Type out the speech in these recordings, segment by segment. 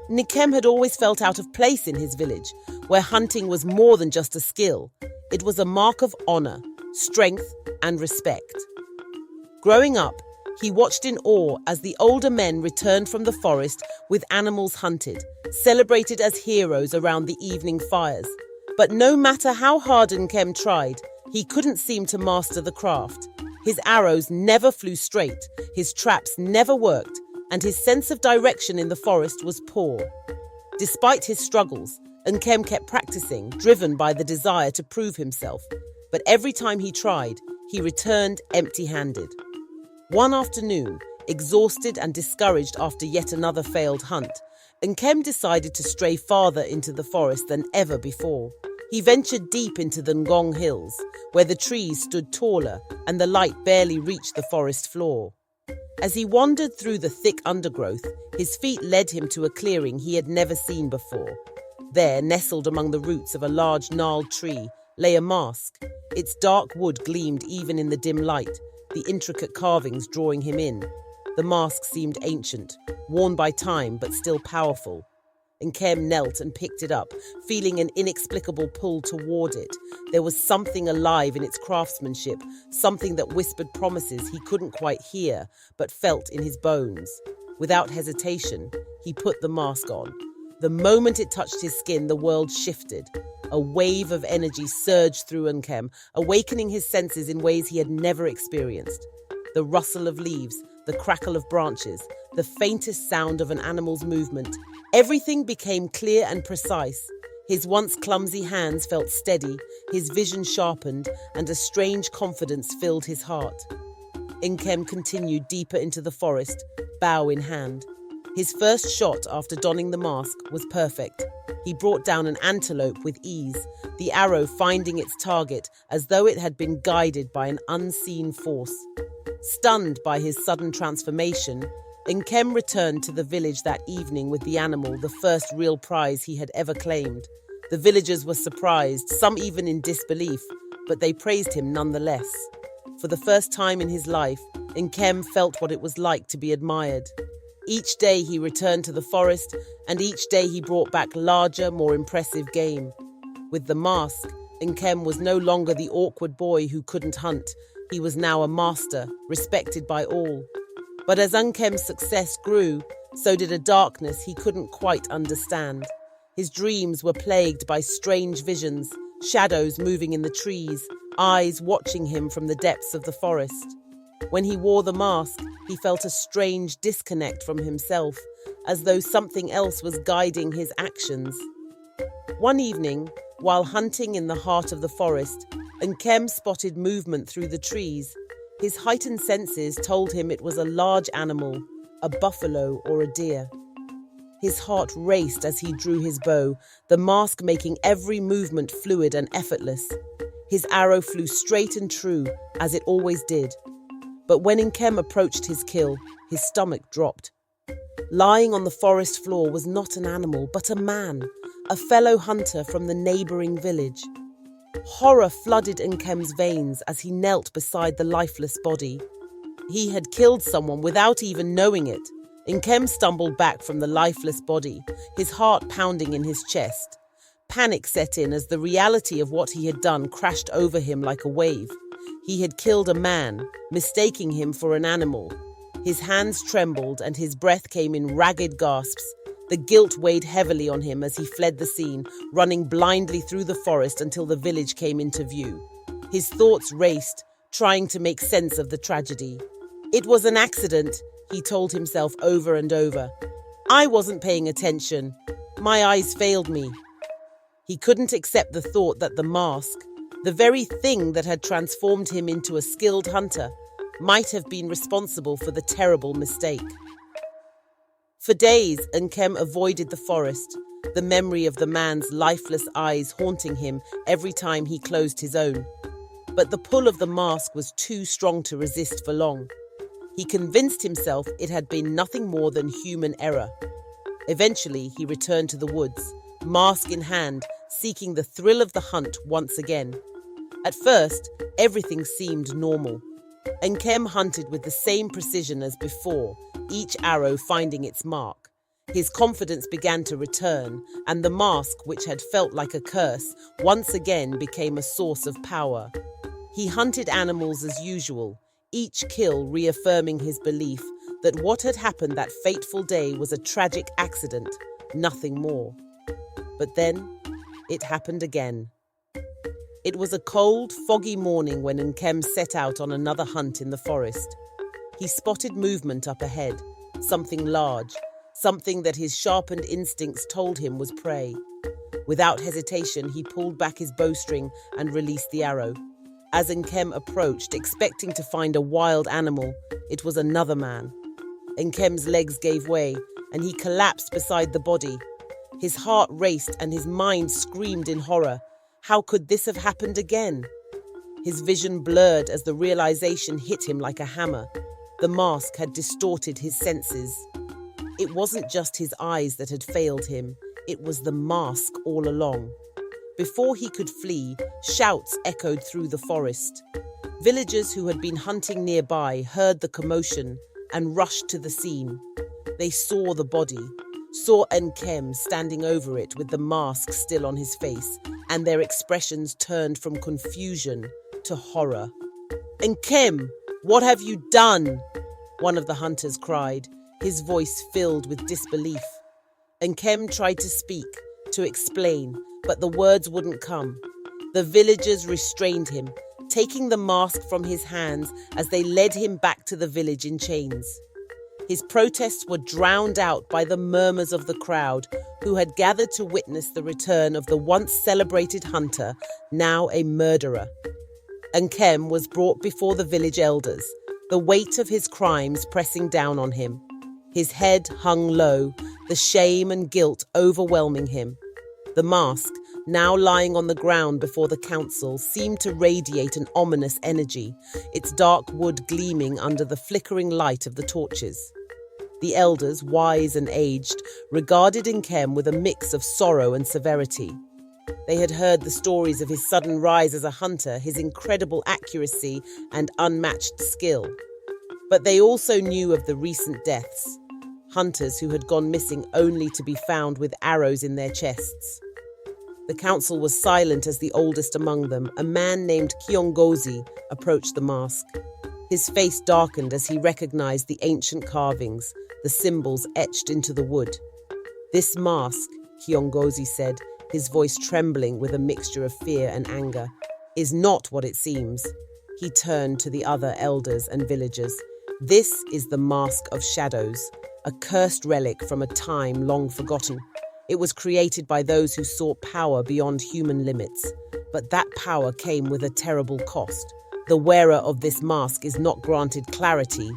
Nkem had always felt out of place in his village, where hunting was more than just a skill. It was a mark of honor, strength, and respect. Growing up, he watched in awe as the older men returned from the forest with animals hunted, celebrated as heroes around the evening fires. But no matter how hard Nkem tried, he couldn't seem to master the craft. His arrows never flew straight, his traps never worked, and his sense of direction in the forest was poor. Despite his struggles, Nkem kept practicing, driven by the desire to prove himself. But every time he tried, he returned empty-handed. One afternoon, exhausted and discouraged after yet another failed hunt, Nkem decided to stray farther into the forest than ever before. He ventured deep into the Ngong Hills, where the trees stood taller and the light barely reached the forest floor. As he wandered through the thick undergrowth, his feet led him to a clearing he had never seen before. There, nestled among the roots of a large gnarled tree, lay a mask. Its dark wood gleamed even in the dim light, the intricate carvings drawing him in. The mask seemed ancient, worn by time but still powerful. Nkem knelt and picked it up, feeling an inexplicable pull toward it. There was something alive in its craftsmanship, something that whispered promises he couldn't quite hear, but felt in his bones. Without hesitation, he put the mask on. The moment it touched his skin, the world shifted. A wave of energy surged through Nkem, awakening his senses in ways he had never experienced. The rustle of leaves, the crackle of branches, the faintest sound of an animal's movement. Everything became clear and precise. His once clumsy hands felt steady, his vision sharpened, and a strange confidence filled his heart. Nkem continued deeper into the forest, bow in hand. His first shot after donning the mask was perfect. He brought down an antelope with ease, the arrow finding its target as though it had been guided by an unseen force. Stunned by his sudden transformation, Nkem returned to the village that evening with the animal, the first real prize he had ever claimed. The villagers were surprised, some even in disbelief, but they praised him nonetheless. For the first time in his life, Nkem felt what it was like to be admired. Each day he returned to the forest, and each day he brought back larger, more impressive game. With the mask, Nkem was no longer the awkward boy who couldn't hunt. He was now a master, respected by all. But as Nkem's success grew, so did a darkness he couldn't quite understand. His dreams were plagued by strange visions, shadows moving in the trees, eyes watching him from the depths of the forest. When he wore the mask, he felt a strange disconnect from himself, as though something else was guiding his actions. One evening, while hunting in the heart of the forest, Nkem spotted movement through the trees. His heightened senses told him it was a large animal, a buffalo or a deer. His heart raced as he drew his bow, the mask making every movement fluid and effortless. His arrow flew straight and true, as it always did. But when Nkem approached his kill, his stomach dropped. Lying on the forest floor was not an animal, but a man, a fellow hunter from the neighboring village. Horror flooded Nkem's veins as he knelt beside the lifeless body. He had killed someone without even knowing it. Nkem stumbled back from the lifeless body, his heart pounding in his chest. Panic set in as the reality of what he had done crashed over him like a wave. He had killed a man, mistaking him for an animal. His hands trembled and his breath came in ragged gasps. The guilt weighed heavily on him as he fled the scene, running blindly through the forest until the village came into view. His thoughts raced, trying to make sense of the tragedy. It was an accident, he told himself over and over. I wasn't paying attention. My eyes failed me. He couldn't accept the thought that the mask, the very thing that had transformed him into a skilled hunter, might have been responsible for the terrible mistake. For days, Nkem avoided the forest, the memory of the man's lifeless eyes haunting him every time he closed his own. But the pull of the mask was too strong to resist for long. He convinced himself it had been nothing more than human error. Eventually, he returned to the woods, mask in hand, seeking the thrill of the hunt once again. At first, everything seemed normal. Nkem hunted with the same precision as before, each arrow finding its mark. His confidence began to return, and the mask, which had felt like a curse, once again became a source of power. He hunted animals as usual, each kill reaffirming his belief that what had happened that fateful day was a tragic accident, nothing more. But then, it happened again. It was a cold, foggy morning when Nkem set out on another hunt in the forest. He spotted movement up ahead, something large, something that his sharpened instincts told him was prey. Without hesitation, he pulled back his bowstring and released the arrow. As Nkem approached, expecting to find a wild animal, it was another man. Nkem's legs gave way, and he collapsed beside the body. His heart raced and his mind screamed in horror. How could this have happened again? His vision blurred as the realization hit him like a hammer. The mask had distorted his senses. It wasn't just his eyes that had failed him, it was the mask all along. Before he could flee, shouts echoed through the forest. Villagers who had been hunting nearby heard the commotion and rushed to the scene. They saw the body, saw Nkem standing over it with the mask still on his face, and their expressions turned from confusion to horror. "Nkem, what have you done?" one of the hunters cried, his voice filled with disbelief. Nkem tried to speak, to explain, but the words wouldn't come. The villagers restrained him, taking the mask from his hands as they led him back to the village in chains. His protests were drowned out by the murmurs of the crowd, who had gathered to witness the return of the once celebrated hunter, now a murderer. Nkem was brought before the village elders, the weight of his crimes pressing down on him. His head hung low, the shame and guilt overwhelming him. The mask, now lying on the ground before the council, seemed to radiate an ominous energy, its dark wood gleaming under the flickering light of the torches. The elders, wise and aged, regarded Nkem with a mix of sorrow and severity. They had heard the stories of his sudden rise as a hunter, his incredible accuracy and unmatched skill. But they also knew of the recent deaths, hunters who had gone missing only to be found with arrows in their chests. The council was silent as the oldest among them, a man named Kiongozi, approached the mask. His face darkened as he recognized the ancient carvings, the symbols etched into the wood. "This mask," Kiongozi said, his voice trembling with a mixture of fear and anger, "is not what it seems." He turned to the other elders and villagers. "This is the Mask of Shadows, a cursed relic from a time long forgotten. It was created by those who sought power beyond human limits. But that power came with a terrible cost. The wearer of this mask is not granted clarity.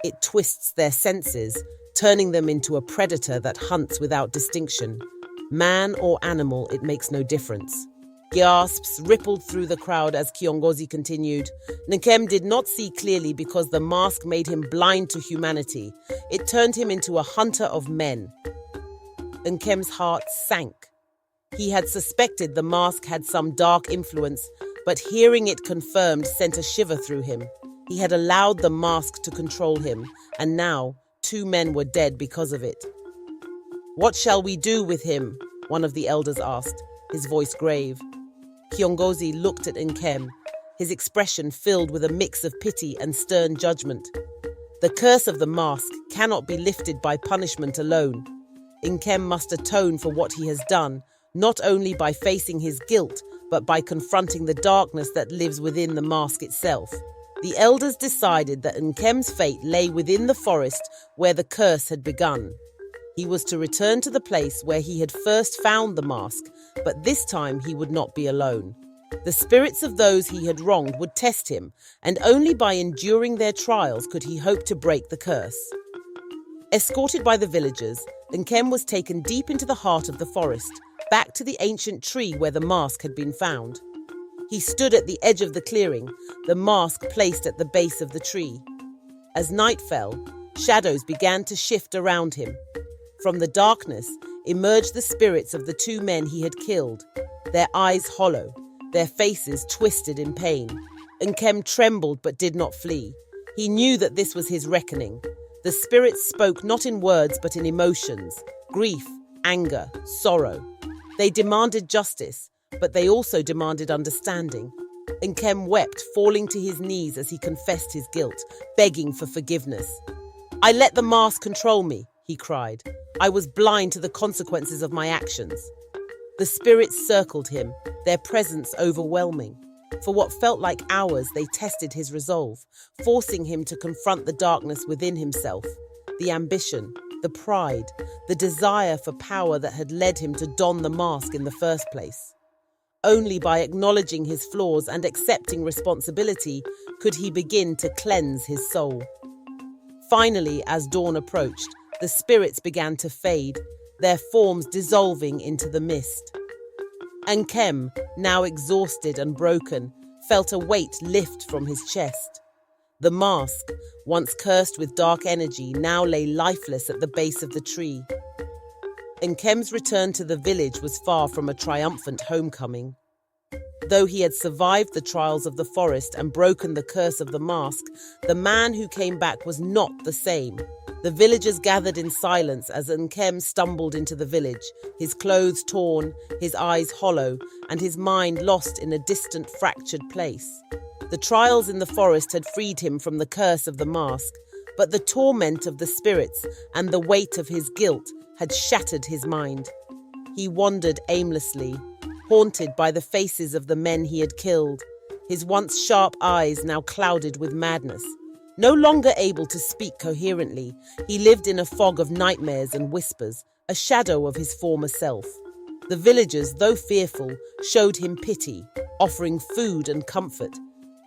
It twists their senses, turning them into a predator that hunts without distinction. Man or animal, it makes no difference." Gasps rippled through the crowd as Kiongozi continued. Nkem did not see clearly because the mask made him blind to humanity. It turned him into a hunter of men. Nkem's heart sank. He had suspected the mask had some dark influence, but hearing it confirmed sent a shiver through him. He had allowed the mask to control him, and now 2 men were dead because of it. "What shall we do with him?" one of the elders asked, his voice grave. Kiongozi looked at Nkem, his expression filled with a mix of pity and stern judgment. "The curse of the mask cannot be lifted by punishment alone. Nkem must atone for what he has done, not only by facing his guilt, but by confronting the darkness that lives within the mask itself." The elders decided that Nkem's fate lay within the forest where the curse had begun. He was to return to the place where he had first found the mask, but this time he would not be alone. The spirits of those he had wronged would test him, and only by enduring their trials could he hope to break the curse. Escorted by the villagers, Nkem was taken deep into the heart of the forest, back to the ancient tree where the mask had been found. He stood at the edge of the clearing, the mask placed at the base of the tree. As night fell, shadows began to shift around him. From the darkness emerged the spirits of the 2 men he had killed, their eyes hollow, their faces twisted in pain. Nkem trembled but did not flee. He knew that this was his reckoning. The spirits spoke not in words but in emotions, grief, anger, sorrow. They demanded justice, but they also demanded understanding. Nkem wept, falling to his knees as he confessed his guilt, begging for forgiveness. "I let the mask control me," he cried. "I was blind to the consequences of my actions." The spirits circled him, their presence overwhelming. For what felt like hours, they tested his resolve, forcing him to confront the darkness within himself, the ambition, the pride, the desire for power that had led him to don the mask in the first place. Only by acknowledging his flaws and accepting responsibility could he begin to cleanse his soul. Finally, as dawn approached, the spirits began to fade, their forms dissolving into the mist. Nkem, now exhausted and broken, felt a weight lift from his chest. The mask, once cursed with dark energy, now lay lifeless at the base of the tree. Nkem's return to the village was far from a triumphant homecoming. Though he had survived the trials of the forest and broken the curse of the mask, the man who came back was not the same. The villagers gathered in silence as Nkem stumbled into the village, his clothes torn, his eyes hollow, and his mind lost in a distant, fractured place. The trials in the forest had freed him from the curse of the mask, but the torment of the spirits and the weight of his guilt had shattered his mind. He wandered aimlessly, haunted by the faces of the men he had killed, his once sharp eyes now clouded with madness. No longer able to speak coherently, he lived in a fog of nightmares and whispers, a shadow of his former self. The villagers, though fearful, showed him pity, offering food and comfort.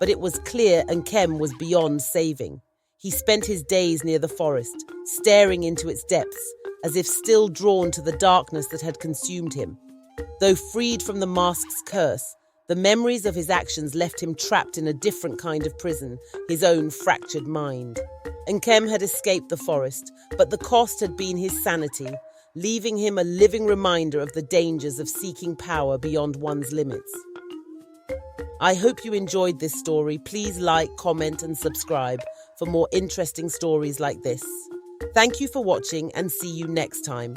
But it was clear Nkem was beyond saving. He spent his days near the forest, staring into its depths, as if still drawn to the darkness that had consumed him. Though freed from the mask's curse, the memories of his actions left him trapped in a different kind of prison, his own fractured mind. Nkem had escaped the forest, but the cost had been his sanity, leaving him a living reminder of the dangers of seeking power beyond one's limits. I hope you enjoyed this story. Please like, comment, and subscribe for more interesting stories like this. Thank you for watching and see you next time.